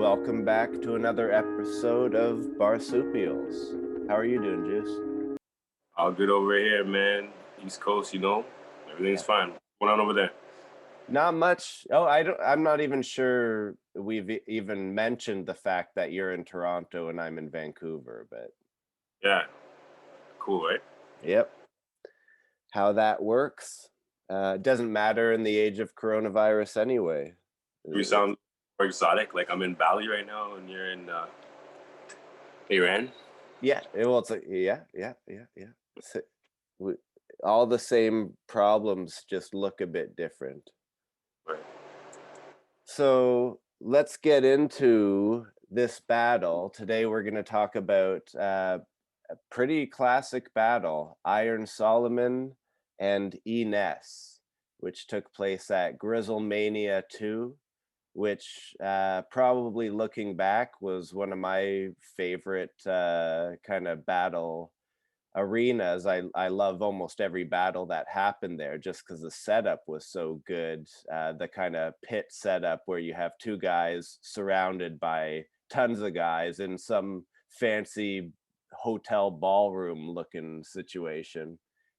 welcome back to another episode of BarSupials. How are you doing, Juice? All good over here, man. East Coast, everything's fine. What's going on over there? Not much. Oh, I'm not even sure we've even mentioned the fact that you're in Toronto and I'm in Vancouver, but Yeah, cool, right? yep. How that works. Doesn't matter in the age of coronavirus anyway. You sound more exotic. Like I'm in Bali right now, and you're in Iran. Yeah, yeah. We, all the same problems just look a bit different. Right. So let's get into this battle. Today we're going to talk about a pretty classic battle, Iron Solomon and Ness, which took place at Grizzlemania 2, which probably looking back was one of my favorite kind of battle arenas. I love almost every battle that happened there just because the setup was so good. The kind of pit setup where you have two guys surrounded by tons of guys in some fancy hotel ballroom looking situation.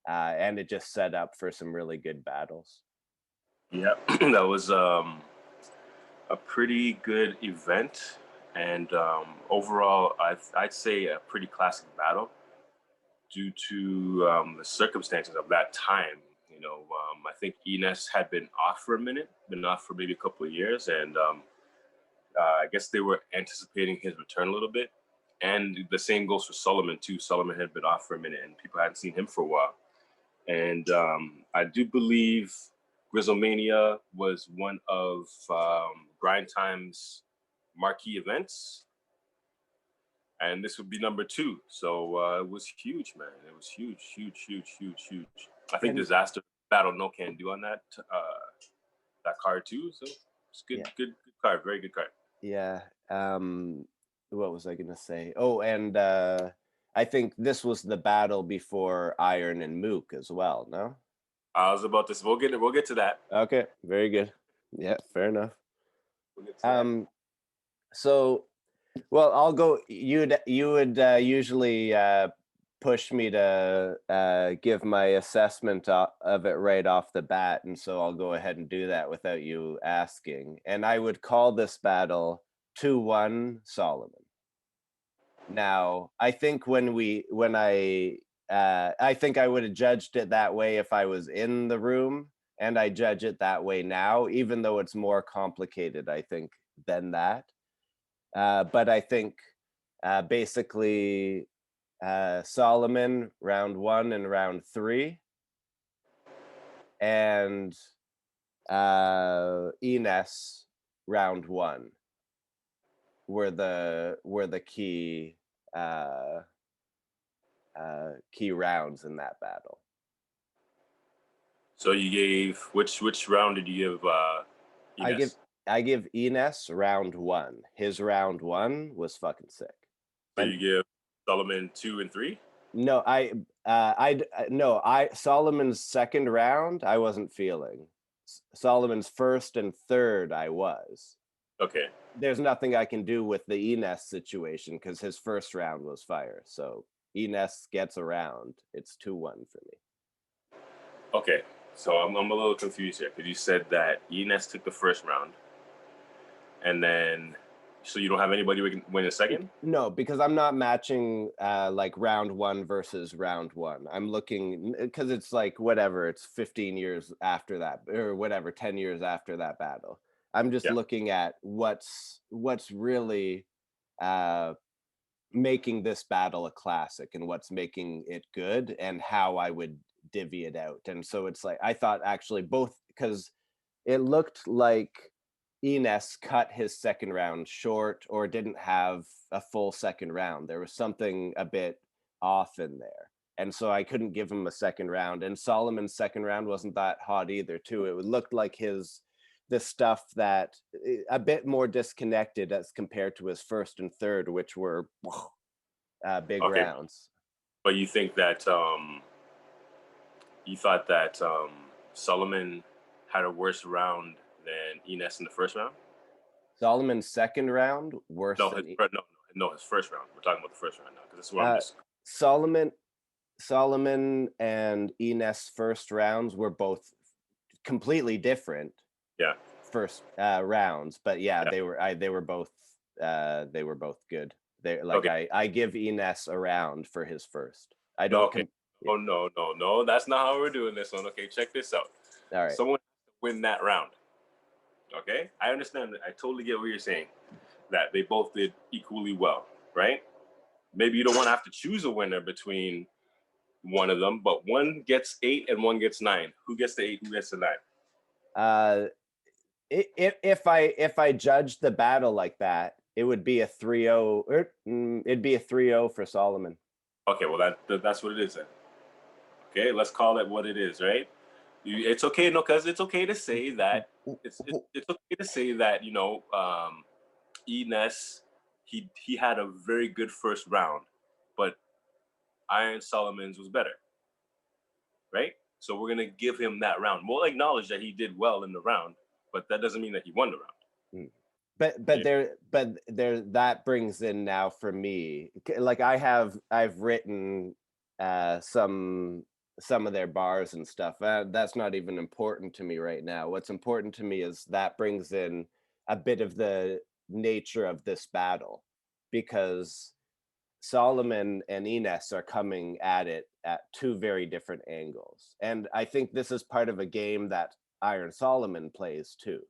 And it just set up for some really good battles. Yeah, that was a pretty good event, and overall, I'd say a pretty classic battle due to the circumstances of that time. I think Enes had been off for a minute, been off for maybe a couple of years, and I guess they were anticipating his return a little bit. And the same goes for Solomon too. Solomon had been off for a minute, and people hadn't seen him for a while. And I do believe Grizzlemania was one of Grind Time's marquee events, and this would be number 2. So it was huge, man. It was huge, huge, huge, huge, huge. I think Disaster Battle no can do on that card too. So it's good, good card, very good card. Yeah. What was I gonna say? Oh, and I think this was the battle before Iron and Mook as well. No. I was about to. We'll get to that. Okay, very good. Yeah, fair enough. So, well, I'll go. You would usually push me to give my assessment of it right off the bat, and so I'll go ahead and do that without you asking. And I would call this battle 2-1 Solomon. Now, I think I think I would have judged it that way if I was in the room, and I judge it that way now, even though it's more complicated, I think, than that. But I think basically Solomon round 1 and round 3, and Enes round 1 were the key key rounds in that battle. So you gave which round did you give? Enes? I give Enes round 1. His round 1 was fucking sick. So you give Solomon 2 and 3? No, Solomon's second round I wasn't feeling. Solomon's first and third I was. Okay. There's nothing I can do with the Enes situation because his first round was fire. So Enes gets a round. It's 2-1 for me. Okay. So I'm a little confused here because you said that Enes took the first round, and then so you don't have anybody who can win a second? No, because I'm not matching like round 1 versus round 1. I'm looking because it's like whatever, it's 15 years after that or whatever, 10 years after that battle. I'm just looking at what's really making this battle a classic and what's making it good and how I would divvy it out. And so it's like I thought actually both, because it looked like Enes cut his second round short or didn't have a full second round. There was something a bit off in there. And so I couldn't give him a second round. And Solomon's second round wasn't that hot either, too. It looked like the stuff that a bit more disconnected as compared to his first and third, which were big rounds. But you think that you thought that Solomon had a worse round than Enes in the first round? Solomon's second round worse No, than his first round. We're talking about the first round now because this is what I'm uh, just. Solomon. Solomon and Ness first rounds were both completely different Yeah, first rounds, but yeah, yeah. they were both good. They like Okay. I give Ness a round for his first. I No, don't okay. yeah. Oh no, no, no. That's not how we're doing this one. Okay, check this out. All right. Someone has to win that round. Okay, I understand. I totally get what you're saying. That they both did equally well, right? Maybe you don't want to have to choose a winner between one of them, but one gets 8 and one gets 9. Who gets the 8? Who gets the 9? Uh, if I judged the battle like that, it would be a 3-0. It'd be a 3-0 for Solomon. Okay, well that's what it is then. Okay, let's call it what it is, right? It's okay, no, because it's okay to say that it's okay to say that Enes he had a very good first round, but Iron Solomon's was better, right? So we're gonna give him that round. We'll acknowledge that he did well in the round, but that doesn't mean that he won the round. Mm. Yeah, But there that brings in now for me, like I've written some of their bars and stuff. That's not even important to me right now. What's important to me is that brings in a bit of the nature of this battle, because Solomon and Ines are coming at it at two very different angles. And I think this is part of a game that Iron Solomon plays too.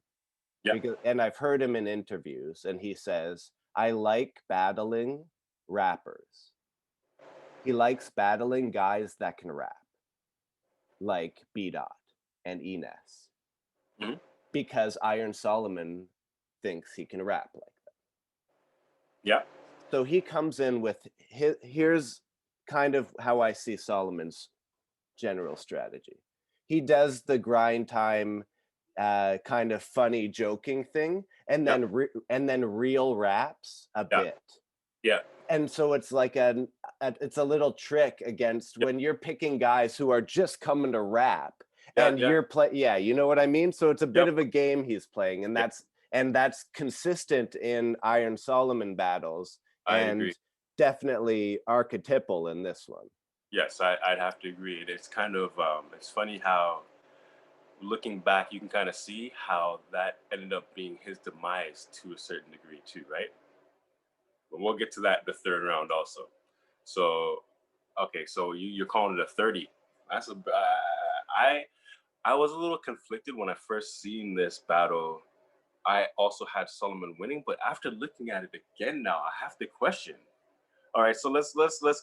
yeah, Because and I've heard him in interviews and he says, "I like battling rappers." He likes battling guys that can rap, like B Dot and Ines, mhm, because Iron Solomon thinks he can rap like that. yeah, So he comes in with here's kind of how I see Solomon's general strategy. He does the grind time kind of funny joking thing, and yeah, then real raps a yeah, bit. yeah, And so it's like it's a little trick against yeah, when you're picking guys who are just coming to rap, yeah, and yeah, you're yeah, you know what I mean? So it's a bit yep, of a game he's playing, yeah. and that's consistent in Iron Solomon battles, I agree. and definitely archetypal in this one. Yes, I'd have to agree. It's kind of it's funny how looking back, you can kind of see how that ended up being his demise to a certain degree too, right? But we'll get to that in the third round also. So, okay, so you're calling it a 30. That's I was a little conflicted when I first seen this battle. I also had Solomon winning, but after looking at it again now, I have to question. All right, so let's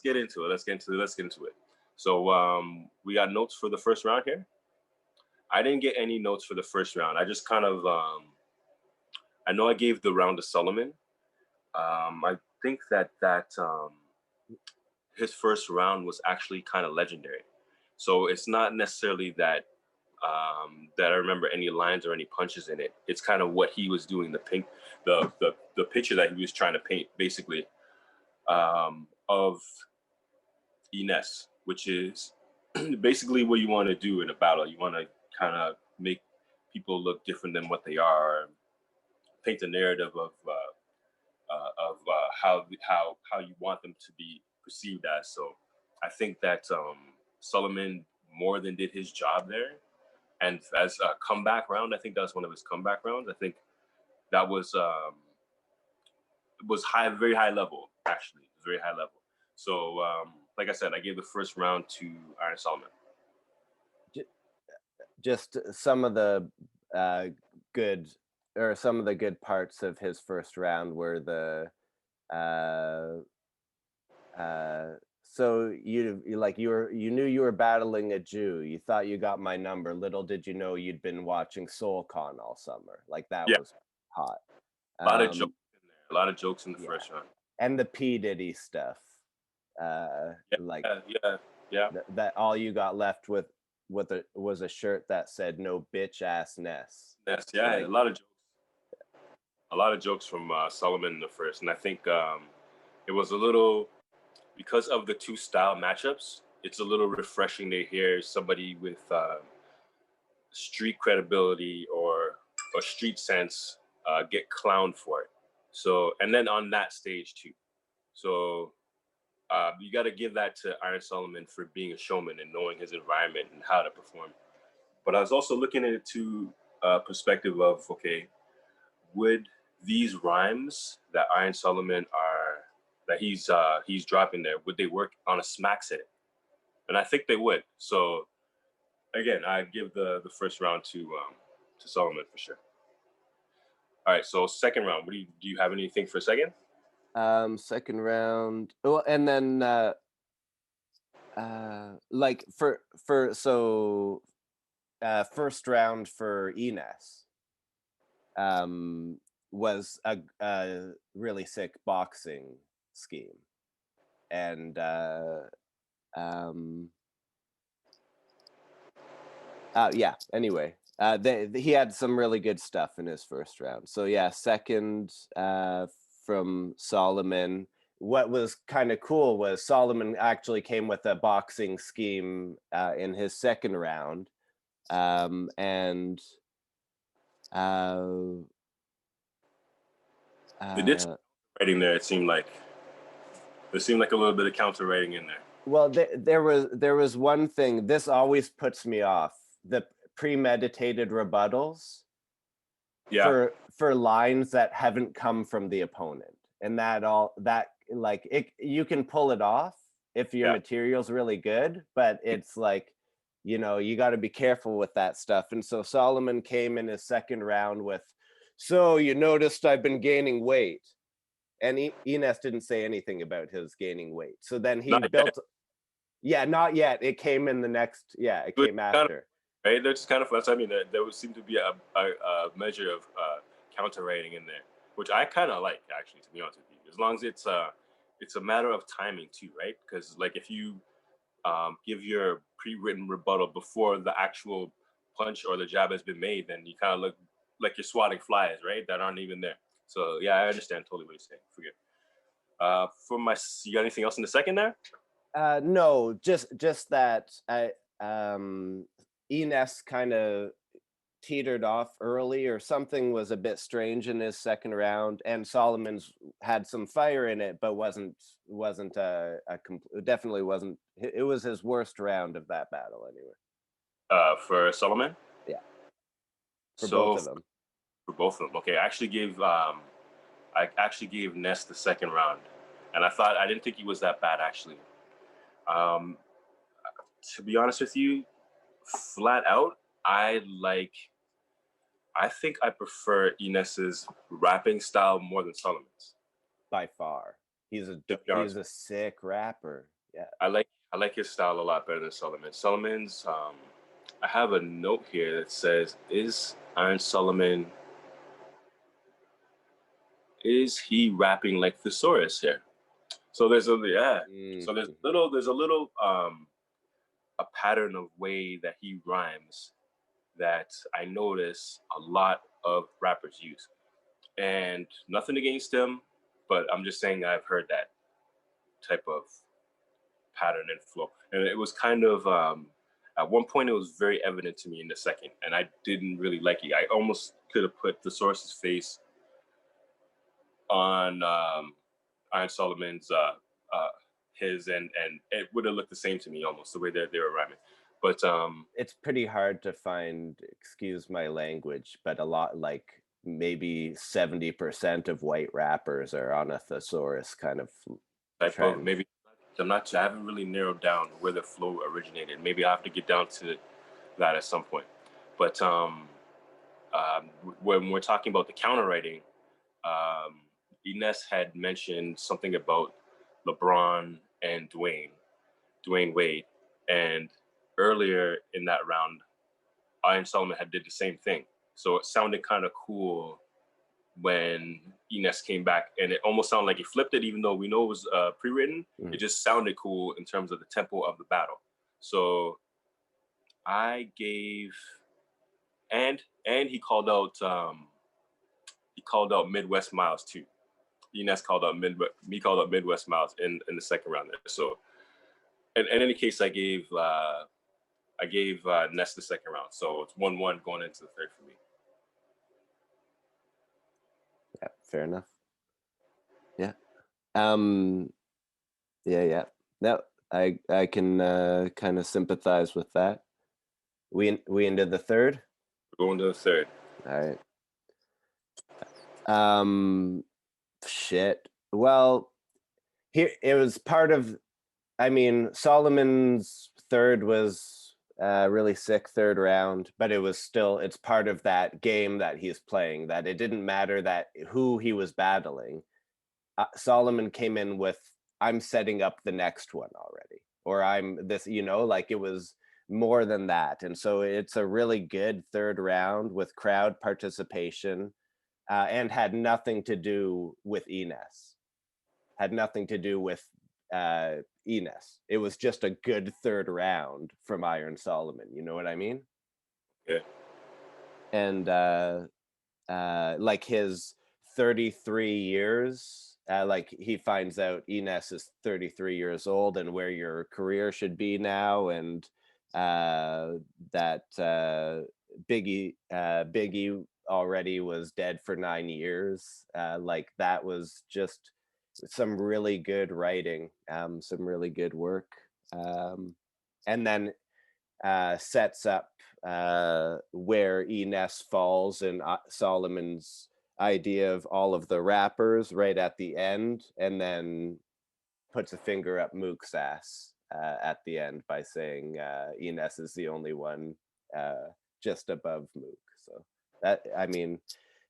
get into it. Let's get into it. So we got notes for the first round here. I didn't get any notes for the first round. I just kind of I know I gave the round to Solomon. I think that his first round was actually kind of legendary. So it's not necessarily that I remember any lines or any punches in it. It's kind of what he was doing, the picture that he was trying to paint, basically, of Ines, which is basically what you want to do in a battle. You want to kind of make people look different than what they are, paint a narrative of how you want them to be perceived as. So I think that Solomon more than did his job there. And as a comeback round, I think that was one of his comeback rounds. I think that was high, very high level. Actually, it was very high level. So, like I said, I gave the first round to Iron Solomon. Just some of the uh, good some of the good parts of his first round were the uh, so you knew you were battling a Jew. You thought you got my number. Little did you know you'd been watching SoulCon all summer. Like that Yeah, was hot. a lot of jokes Um, in there. A lot of jokes in the yeah, first round. and the P Diddy stuff. Yeah, Like yeah, yeah. that all you got left with was a shirt that said "No bitch ass Ness." Yes, yeah. Like A lot of jokes from Solomon in the first, and I think it was a little because of the two style matchups. It's a little refreshing to hear somebody with street credibility or street sense get clowned for it. So, and then on that stage too. So you got to give that to Iron Solomon for being a showman and knowing his environment and how to perform. But I was also looking at it to perspective of, okay, would these rhymes that Iron Solomon are that he's dropping there, would they work on a smack set? And I think they would. So again, I give the first round to Solomon for sure. All right, so second round. What do you have anything for second? Second round. Well, and then like for so first round for Enes was a really sick boxing scheme, and um yeah. Anyway, he had some really good stuff in his first round. So yeah, second from Solomon. What was kind of cool was Solomon actually came with a boxing scheme in his second round, and uh, They did some uh, writing there. It seemed like there seemed like a little bit of counter writing in there. well, there was one thing. This always puts me off: the premeditated rebuttals Yeah, for lines that haven't come from the opponent, and that like it, you can pull it off if your yeah. material's really good, but it's like, you got to be careful with that stuff. And so Solomon came in his second round with, so you noticed I've been gaining weight, and Enes didn't say anything about his gaining weight. So then he Not yet. built, yeah, not yet. It came in the next, yeah, it came Kind of, after. right? There's kind of that's I mean there would seem to be a measure of counter writing in there, which I kind of like actually, to be honest with you. As long as it's a matter of timing too, right? Because like if you give your pre-written rebuttal before the actual punch or the jab has been made, then you kind of look like you're swatting flies, right? That aren't even there. So yeah, I understand totally what you're saying. Forget. You got anything else in the second there? No, just that Enes kind of teetered off early, or something was a bit strange in his second round, and Solomon's had some fire in it, but wasn't definitely wasn't. It was his worst round of that battle anyway. For Solomon. Yeah, for both So of them. for both of them, okay. I actually gave Ness the second round, and I didn't think he was that bad actually. Um, to be honest with you, flat out, I think I prefer Ines's rapping style more than Solomon's. By far. To be He's honest, a sick rapper. Yeah. I like his style a lot better than Solomon. Solomon's. I have a note here that says, "Is Iron Solomon is he rapping like Thesaurus here?" So there's a yeah. Mm, So mhm. there's a little a pattern of way that he rhymes that I notice a lot of rappers use. And nothing against him, but I'm just saying I've heard that type of pattern and flow. And it was kind of at one point it was very evident to me in the second, and I didn't really like it. I almost could have put the source's face on Iron Solomon's uh, his, and it would have looked the same to me almost the way they were rhyming. But It's pretty hard to find, excuse my language, but a lot, like maybe 70% of white rappers are on a thesaurus kind of type of trend. maybe I haven't really narrowed down where the flow originated. Maybe I have to get down to that at some point. But when we're talking about the counter writing, Ines had mentioned something about LeBron and Dwayne Wade, and earlier in that round, Iron Solomon had did the same thing. So it sounded kind of cool when Ines came back, and it almost sounded like he flipped it, even though we know it was pre-written. It Mhm. just sounded cool in terms of the tempo of the battle. So I gave, and he called out Midwest Miles too. Ines called out me called out Midwest Miles in the second round there. So in any case, I gave Ness the second round. So it's 1-1 going into the third for me. Fair enough. Yeah. Um, yeah, yeah. No, I can kind of sympathize with that. We into the third? We're going to the third. All right. Um, shit. Well, here it was part of. I mean, Solomon's third was really sick third round, but it was still it's part of that game that he's playing. That it didn't matter that who he was battling. Solomon came in with I'm setting up the next one already, or I'm this, like it was more than that. And so it's a really good third round with crowd participation, and had nothing to do with Enes, had nothing to do with Enes. It was just a good third round from Iron Solomon. You know what I mean? Yeah. And like his 33 years, like he finds out Enes is 33 years old and where your career should be now, and that Biggie already was dead for 9 years. Like that was just some really good writing, some really good work. And then sets up where Enes falls and Solomon's idea of all of the rappers right at the end, and then puts a finger up Mook's ass at the end by saying Enes is the only one just above Mook. So that I mean,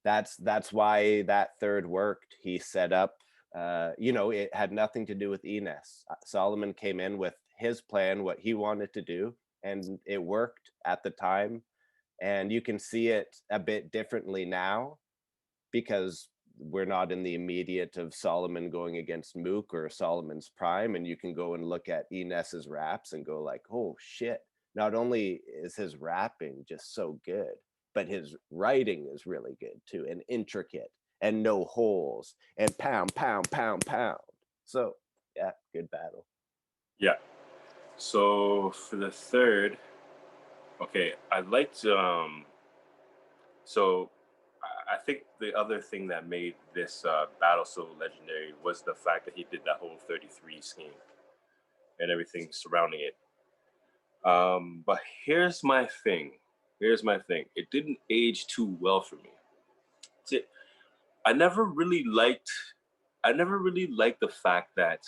that's why that third worked. He set up. It had nothing to do with Enes. Solomon came in with his plan, what he wanted to do, and it worked at the time. And you can see it a bit differently now because we're not in the immediate of Solomon going against Mook or Solomon's prime, and you can go and look at Enes's raps and go like, oh shit, not only is his rapping just so good, but his writing is really good too, and intricate and no holes and pound pound pound pound. So yeah, good battle. Yeah. So for the third, okay, I'd like to so I think the other thing that made this battle so legendary was the fact that he did that whole 33 scheme and everything surrounding it. But here's my thing. Here's my thing. It didn't age too well for me. See, I never really liked. I never really liked the fact that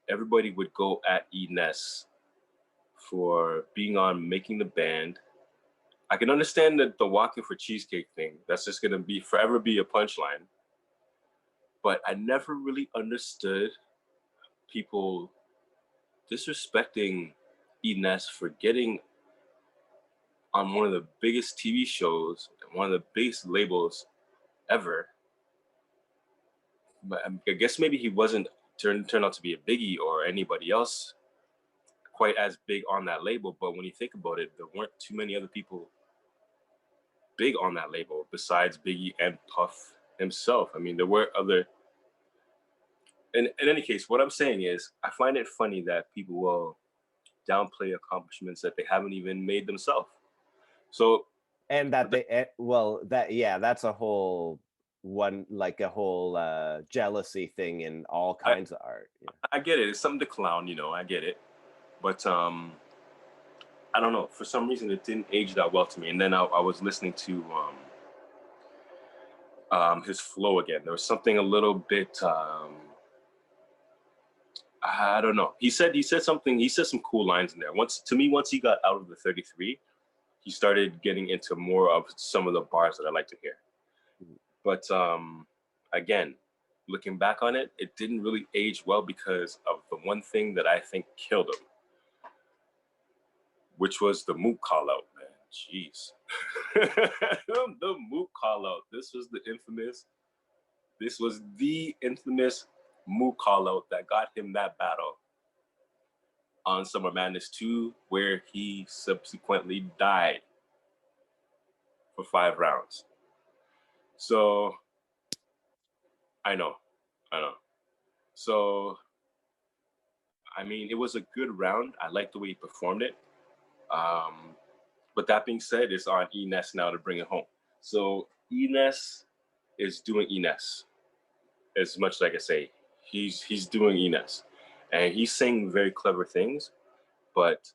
everybody would go at E Ness for being on making the band. I can understand that the walking for cheesecake thing. That's just gonna be forever be a punchline. But I never really understood people disrespecting E Ness for getting on one of the biggest TV shows and one of the biggest labels ever. But I guess maybe he wasn't turned out to be a Biggie or anybody else quite as big on that label. But when you think about it, there weren't too many other people big on that label besides Biggie and Puff himself. I mean, there were other. In any case, what I'm saying is, I find it funny that people will downplay accomplishments that they haven't even made themselves. So, And that well, that yeah, that's a whole one, like a whole jealousy thing in all I, kinds of art. Yeah. I get it. It's something to clown, I get it. But I don't know. For some reason, it didn't age that well to me. And then I was listening to his flow again. There was something a little bit. I don't know. He said something. He said some cool lines in there. Once he got out of the 33, he started getting into more of some of the bars that I like to hear. But again, looking back on it, it didn't really age well because of the one thing that I think killed him, which was the Mook call out, man. Jeez. The Mook call out. This was the infamous Mook call out that got him that battle on Summer Madness 2, where he subsequently died for 5 rounds. So I know, I know. So I mean, it was a good round. I like the way he performed it. But that being said, it's on Enes now to bring it home. So Enes, is doing Ness. As much as I can say, he's doing Ness, and he's saying very clever things. But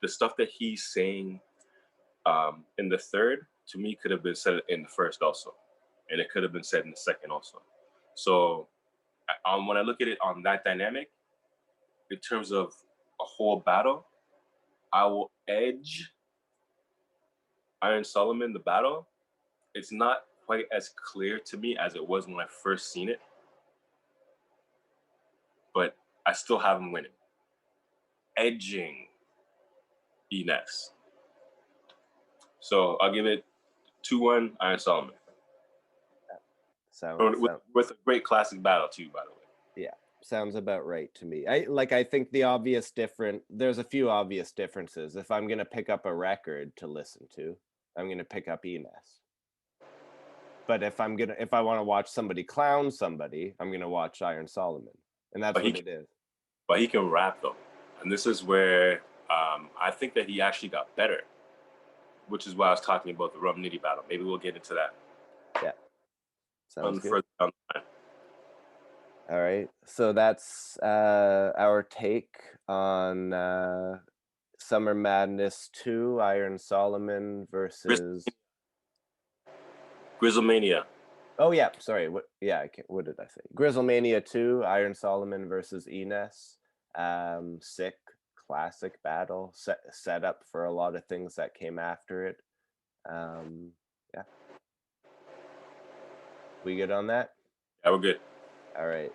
the stuff that he's saying in the third, to me, could have been said in the first also, and it could have been said in the second also. So when I look at it on that dynamic, in terms of a whole battle, I will edge Iron Solomon the battle. It's not quite as clear to me as it was when I first seen it, but I still have him winning, edging Ness. So I'll give it 2-1 Iron Solomon. With a great classic battle too, by the way. Yeah, sounds about right to me. I think there's a few obvious differences. If I'm gonna pick up a record to listen to, I'm gonna pick up Enes. But if I want to watch somebody clown somebody, I'm gonna watch Iron Solomon. And that's But he what it is. but he can rap though, and this is where I think that he actually got better, which is why I was talking about the Rum Nitty battle. Maybe we'll get into that Yeah, sounds on good. further down the line. All right. So that's our take on Summer Madness 2, Iron Solomon versus. Grizzlemania. Oh yeah, sorry. What? Yeah, what did I say? Grizzlemania 2, Iron Solomon versus Enes. Sick, classic battle. Set up for a lot of things that came after it. Yeah. We good on that? Yeah, we're good. All right.